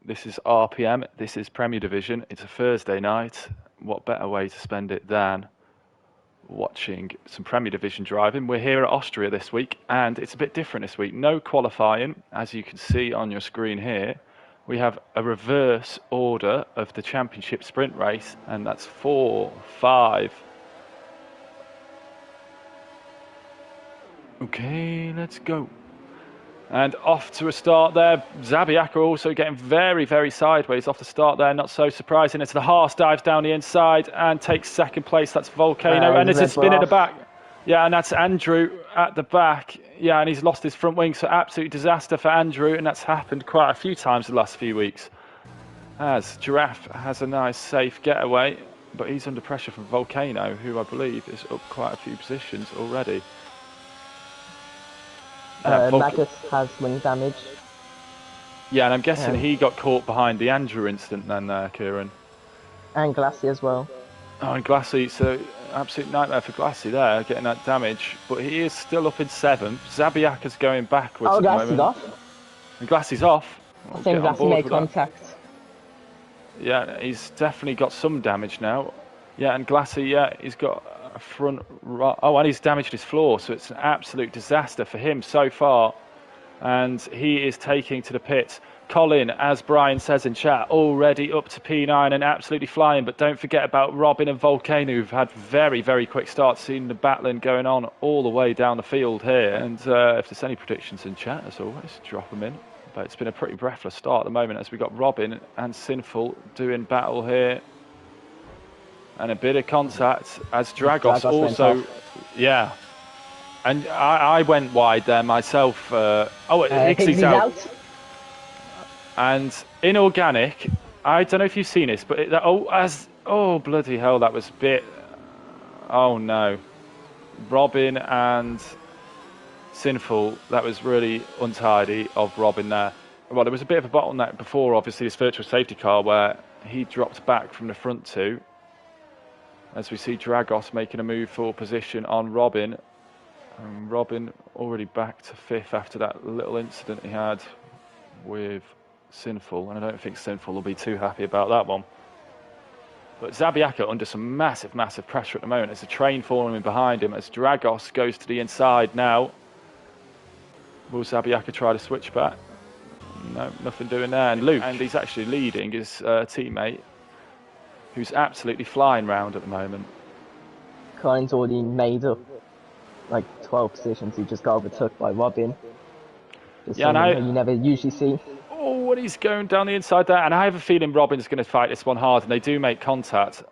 This is RPM. This is Premier Division. It's a Thursday night. What better way to spend it than watching some Premier Division driving? We're here at Austria this week, and it's a bit different this week. No qualifying, as you can see on your screen here. We have a reverse order of the championship sprint race, and that's 4, 5. Okay, let's go. And off to a start there. Zabiaka also getting very, very sideways off the start there. Not so surprising. It's the Haas dives down the inside and takes second place. That's Volcano. And it's a spin at the back. Yeah, and that's Andrew at the back. Yeah, and he's lost his front wing. So absolute disaster for Andrew. And that's happened quite a few times the last few weeks. As Giraffe has a nice safe getaway. But he's under pressure from Volcano, who I believe is up quite a few positions already. Magus has wing damage. Yeah, and I'm guessing he got caught behind the Andrew incident then there, Kieran. And Glassy as well. Oh, and Glassy, so absolute nightmare for Glassy there, getting that damage. But he is still up in 7th. Zabiaka's going backwards at the moment. Glassy's off. And Glassy's off. I think Glassy made contact. Yeah, he's definitely got some damage now. Yeah, and Glassy, yeah, he's got a front right. Oh, and he's damaged his floor, so it's an absolute disaster for him so far. And he is taking to the pits. Colin, as Brian says in chat, already up to P9 and absolutely flying. But don't forget about Robin and Volcano, who've had very, very quick starts. Seen the battling going on all the way down the field here. And if there's any predictions in chat, as always, drop them in. But it's been a pretty breathless start at the moment as we've got Robin and Sinful doing battle here. And a bit of contact as Dragos also, yeah. And I went wide there myself. Higgsy's out. And in organic, I don't know if you've seen this, but bloody hell, that was a bit. Oh no, Robin and Sinful. That was really untidy of Robin there. Well, there was a bit of a bottleneck before, obviously, this virtual safety car where he dropped back from the front two. As we see Dragos making a move for position on Robin. And Robin already back to 5th after that little incident he had with Sinful. And I don't think Sinful will be too happy about that one. But Zabiaka under some massive, massive pressure at the moment. There's a train following behind him as Dragos goes to the inside now. Will Zabiaka try to switch back? No, nothing doing there. And Luke, and he's actually leading his teammate, who's absolutely flying round at the moment. Colin's already made up like 12 positions. He just got overtook by Robin. Yeah, and you never usually see. Oh, and he's going down the inside there. And I have a feeling Robin's going to fight this one hard, and they do make contact.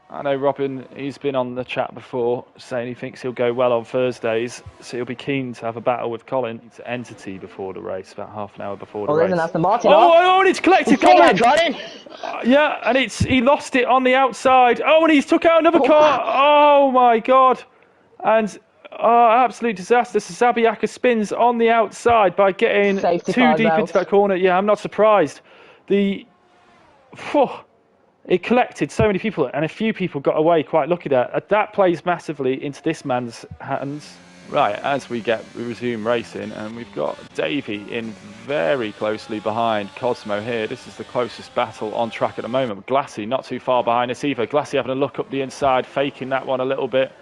I know Robin, he's been on the chat before saying he thinks he'll go well on Thursdays, so he'll be keen to have a battle with Colin. It's Entity before the race, about half an hour before the race. There's an Aston Martin. And it's collected Colin! Yeah, and he lost it on the outside. Oh, and he's took out another car. Oh my God. And absolute disaster. So Zabiaka spins on the outside by getting too deep into that corner. Yeah, I'm not surprised. It collected so many people, and a few people got away quite lucky there. That plays massively into this man's hands. Right, as we resume racing, and we've got Davey in very closely behind Cosmo here. This is the closest battle on track at the moment. Glassy not too far behind us either. Glassy having a look up the inside, faking that one a little bit.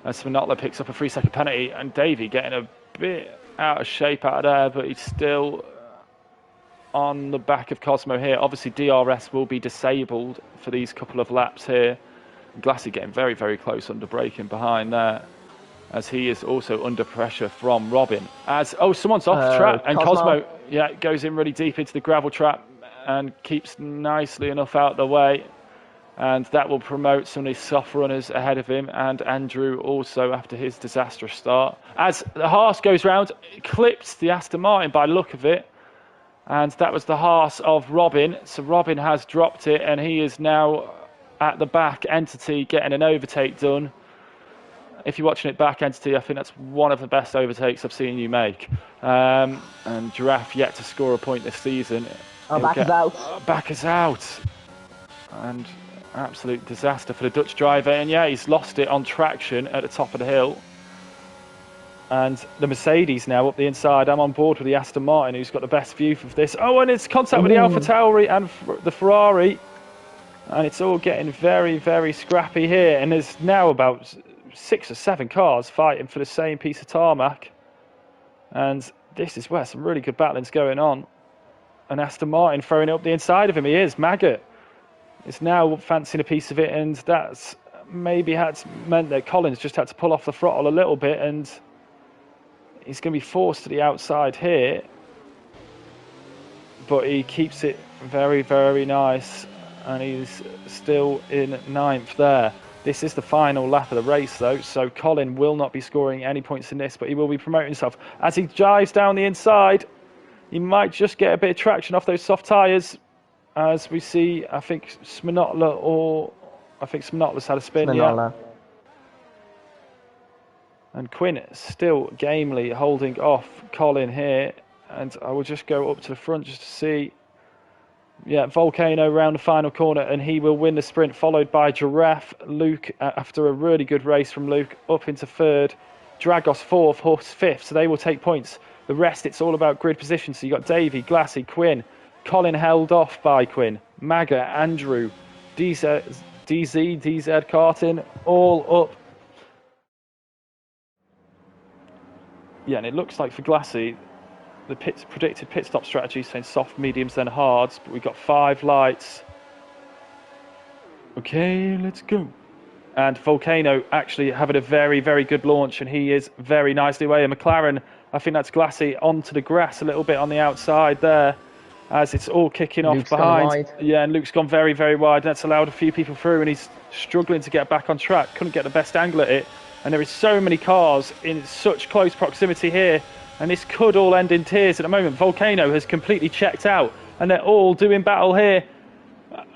As Manotla picks up a 3-second penalty, and Davey getting a bit out of shape out of there, but he's still on the back of Cosmo here. Obviously DRS will be disabled for these couple of laps here. Glassy getting very, very close under braking behind there, as he is also under pressure from Robin. Someone's off track, and Cosmo goes in really deep into the gravel trap and keeps nicely enough out of the way, and that will promote some of these soft runners ahead of him, and Andrew also after his disastrous start. As the Haas goes round, clips the Aston Martin by the look of it. And that was the Haas of Robin. So Robin has dropped it, and he is now at the back. Entity getting an overtake done. If you're watching it back, Entity, I think that's one of the best overtakes I've seen you make. And Giraffe yet to score a point this season. Back is out. Back is out. And absolute disaster for the Dutch driver. And yeah, he's lost it on traction at the top of the hill. And the Mercedes now up the inside. I'm on board with the Aston Martin, who's got the best view of this. Oh, and it's contact with the Alfa Tauri and the Ferrari. And it's all getting very, very scrappy here. And there's now about 6 or 7 cars fighting for the same piece of tarmac. And this is where some really good battling's going on. And Aston Martin throwing it up the inside of him. He is. Maggot is now fancying a piece of it. And that's maybe meant that Collins just had to pull off the throttle a little bit. And he's going to be forced to the outside here. But he keeps it very, very nice. And he's still in 9th there. This is the final lap of the race, though, so Colin will not be scoring any points in this, but he will be promoting himself. As he drives down the inside, he might just get a bit of traction off those soft tyres. As we see, I think Sminotla's had a spin, yeah. And Quinn still gamely holding off Colin here. And I will just go up to the front just to see. Yeah, Volcano round the final corner, and he will win the sprint, followed by Giraffe. Luke, after a really good race from Luke, up into 3rd. Dragos 4th, Horse 5th, so they will take points. The rest, it's all about grid position. So you got Davey, Glassy, Quinn. Colin held off by Quinn. Maga, Andrew, DZ, Carton, all up. Yeah, and it looks like for Glassy, the predicted pit stop strategy saying soft, mediums, then hards, but we've got 5 lights. Okay, let's go. And Volcano actually having a very, very good launch, and he is very nicely away. And McLaren, I think that's Glassy onto the grass a little bit on the outside there, as it's all kicking off behind. Yeah, and Luke's gone very, very wide. That's allowed a few people through, and he's struggling to get back on track. Couldn't get the best angle at it. And there is so many cars in such close proximity here. And this could all end in tears at the moment. Volcano has completely checked out. And they're all doing battle here.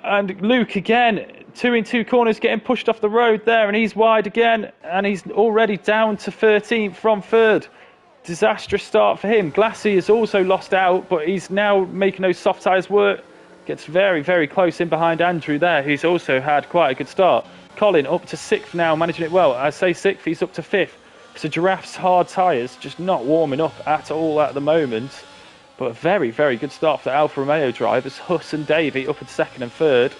And Luke again, 2 in 2 corners, getting pushed off the road there. And he's wide again. And he's already down to 13th from 3rd. Disastrous start for him. Glassy has also lost out, but he's now making those soft tyres work. Gets very, very close in behind Andrew there, who's also had quite a good start. Colin up to 6th now, managing it well. I say 6th, he's up to 5th. So Giraffe's hard tyres just not warming up at all at the moment. But a very, very good start for the Alfa Romeo drivers. Huss and Davey up at 2nd and 3rd.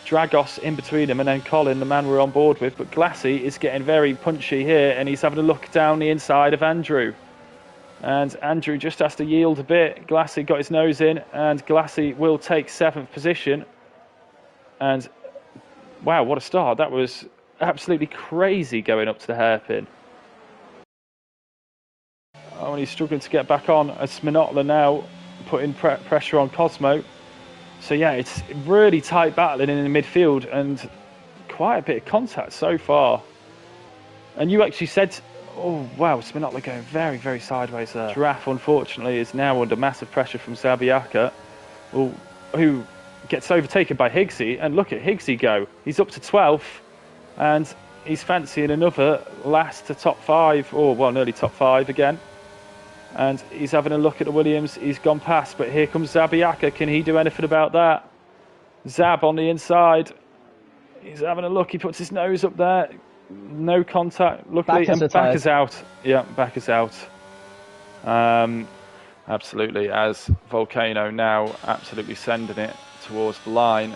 Dragos in between them, and then Colin, the man we're on board with. But Glassy is getting very punchy here, and he's having a look down the inside of Andrew. And Andrew just has to yield a bit. Glassy got his nose in, and Glassy will take 7th position. And wow, what a start. That was absolutely crazy going up to the hairpin. Oh, and he's struggling to get back on as Sminotla now putting pressure on Cosmo. So yeah, it's really tight battling in the midfield and quite a bit of contact so far. And you actually said, oh wow, Sminotla going very, very sideways there. Giraffe, unfortunately, is now under massive pressure from Zabiaka, who gets overtaken by Higgsy. And look at Higgsy go. He's up to 12th and he's fancying another last to top 5, or well, nearly top 5 again. And he's having a look at the Williams. He's gone past, but here comes Zabiaka. Can he do anything about that? Zab on the inside. He's having a look. He puts his nose up there. No contact. Luckily, and back is out. Yeah, back is out. Absolutely, as Volcano now absolutely sending it towards the line.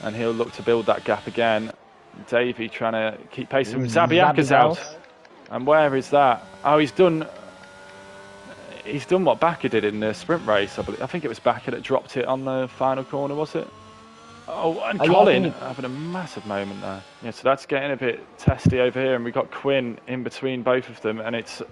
And he'll look to build that gap again. Davey trying to keep pace. Zabiaka's out. And where is that? Oh, he's done what Bakker did in the sprint race, I believe. I think it was Bakker that dropped it on the final corner, was it? Oh, and Colin having a massive moment there. Yeah, so that's getting a bit testy over here, and we've got Quinn in between both of them, and it's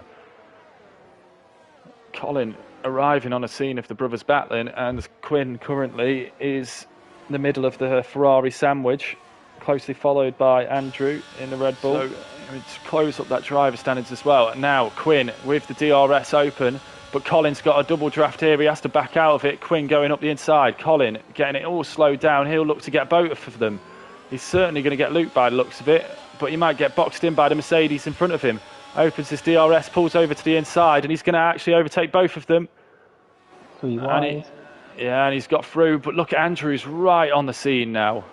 Colin arriving on a scene of the brothers battling, and Quinn currently is in the middle of the Ferrari sandwich, closely followed by Andrew in the Red Bull. So it's close up that driver standards as well. And now Quinn with the DRS open. But Colin's got a double draft here. He has to back out of it. Quinn going up the inside. Colin getting it all slowed down. He'll look to get both of them. He's certainly going to get looped by the looks of it. But he might get boxed in by the Mercedes in front of him. Opens his DRS, pulls over to the inside. And he's going to actually overtake both of them. And he's got through. But look at Andrews right on the scene now.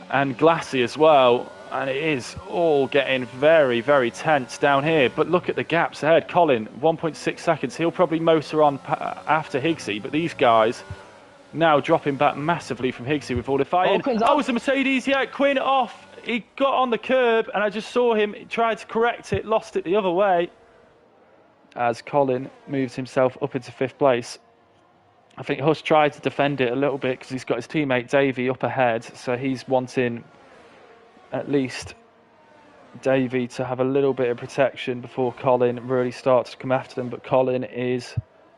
And Glassy as well. And it is all getting very, very tense down here. But look at the gaps ahead. Colin, 1.6 seconds. He'll probably motor on after Higgsy. But these guys now dropping back massively from Higgsy with all the fighting. Oh, it's a Mercedes. Yeah, Quinn off. He got on the curb and I just saw him try to correct it. Lost it the other way. As Colin moves himself up into 5th place. I think Huss tried to defend it a little bit because he's got his teammate Davey up ahead. So he's wanting at least Davey to have a little bit of protection before Colin really starts to come after them. But Colin is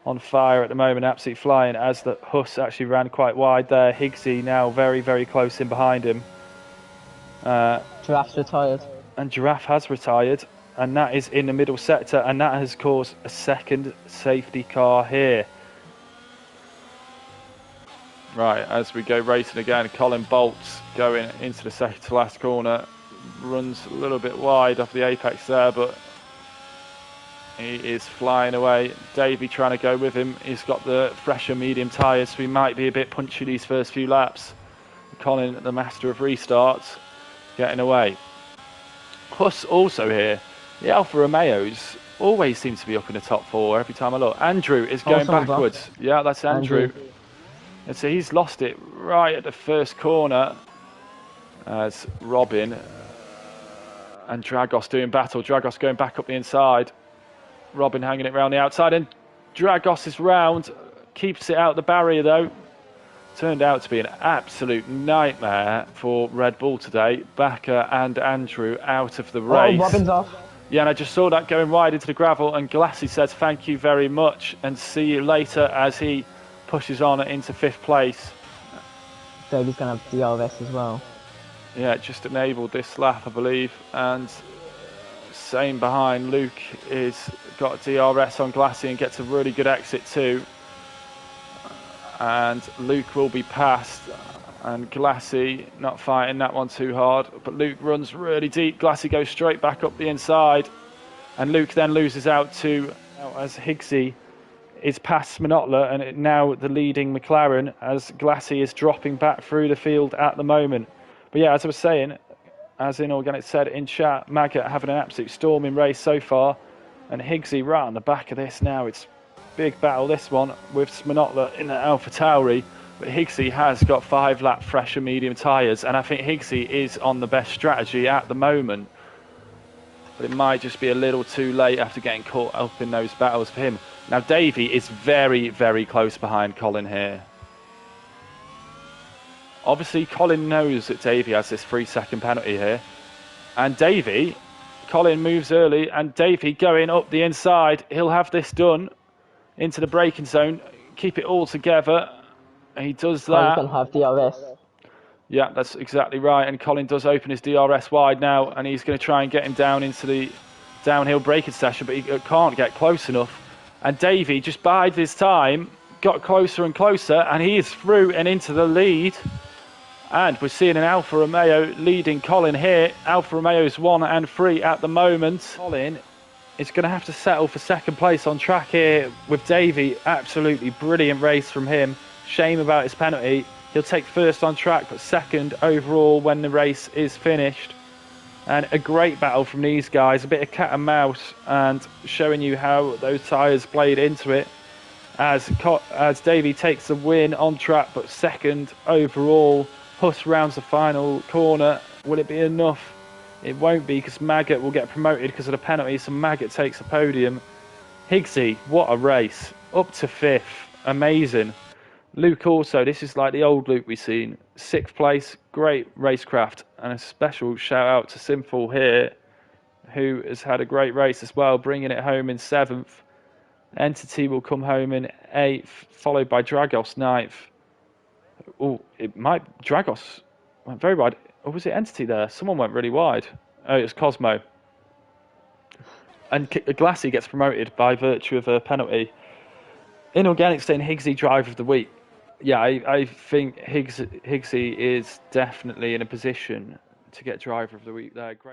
on fire at the moment, absolutely flying, as the Huss actually ran quite wide there. Higgsy now very, very close in behind him. Giraffe's retired. And Giraffe has retired, and that is in the middle sector, and that has caused a second safety car here. Right, as we go racing again, Colin bolts going into the second to last corner. Runs a little bit wide off the apex there, but he is flying away. Davey trying to go with him. He's got the fresher medium tyres, so he might be a bit punchy these first few laps. Colin, the master of restarts, getting away. Huss also here. The Alfa Romeos always seem to be up in the top 4 every time I look. Andrew is going backwards. Yeah, that's Andrew. And so he's lost it right at the first corner as Robin and Dragos doing battle. Dragos going back up the inside. Robin hanging it round the outside, and Dragos is round. Keeps it out the barrier though. Turned out to be an absolute nightmare for Red Bull today. Bakker and Andrew out of the race. Oh, Robin's off. Yeah, and I just saw that going wide into the gravel, and Glassy says thank you very much and see you later as he pushes on into 5th place. Davey's going to have DRS as well. Yeah, just enabled this lap, I believe. And same behind. Luke is got DRS on Glassy and gets a really good exit too. And Luke will be passed. And Glassy not fighting that one too hard. But Luke runs really deep. Glassy goes straight back up the inside. And Luke then loses out to, as Higgsy is past Sminotla, and now the leading McLaren as Glassy is dropping back through the field at the moment. But yeah, as I was saying, as Inorganic said in chat, Maggot having an absolute storming race so far, and Higgsy right on the back of this now. It's big battle this one with Sminotla in the Alpha Tauri, but Higgsy has got 5-lap fresher medium tyres, and I think Higgsy is on the best strategy at the moment. But it might just be a little too late after getting caught up in those battles for him. Now Davey is very, very close behind Colin here. Obviously Colin knows that Davey has this 3-second penalty here. And Davey, Colin moves early, and Davey going up the inside. He'll have this done into the braking zone. Keep it all together. And he does that. Colin can have DRS. Yeah, that's exactly right. And Colin does open his DRS wide now, and he's going to try and get him down into the downhill braking session, but he can't get close enough. And Davey just bided his time, got closer and closer, and he is through and into the lead. And we're seeing an Alfa Romeo leading Colin here. Alfa Romeo's 1 and 3 at the moment. Colin is going to have to settle for 2nd place on track here with Davey. Absolutely brilliant race from him. Shame about his penalty. He'll take 1st on track, but 2nd overall when the race is finished. And a great battle from these guys, a bit of cat and mouse, and showing you how those tyres played into it. As Davey takes the win on track, but 2nd overall. Huss rounds the final corner. Will it be enough? It won't be, because Maggot will get promoted because of the penalty, so Maggot takes the podium. Higgsy, what a race. Up to 5th. Amazing. Luke also, this is like the old Luke we've seen. 6th place, great racecraft. And a special shout out to Simful here, who has had a great race as well, bringing it home in 7th. Entity will come home in 8th, followed by Dragos 9th. Oh, it might, Dragos went very wide. Or was it Entity there? Someone went really wide. Oh, it was Cosmo. And Glassy gets promoted by virtue of a penalty. Inorganic saying Higgsy driver of the week. Yeah, I think Higgsy is definitely in a position to get driver of the week there. Great.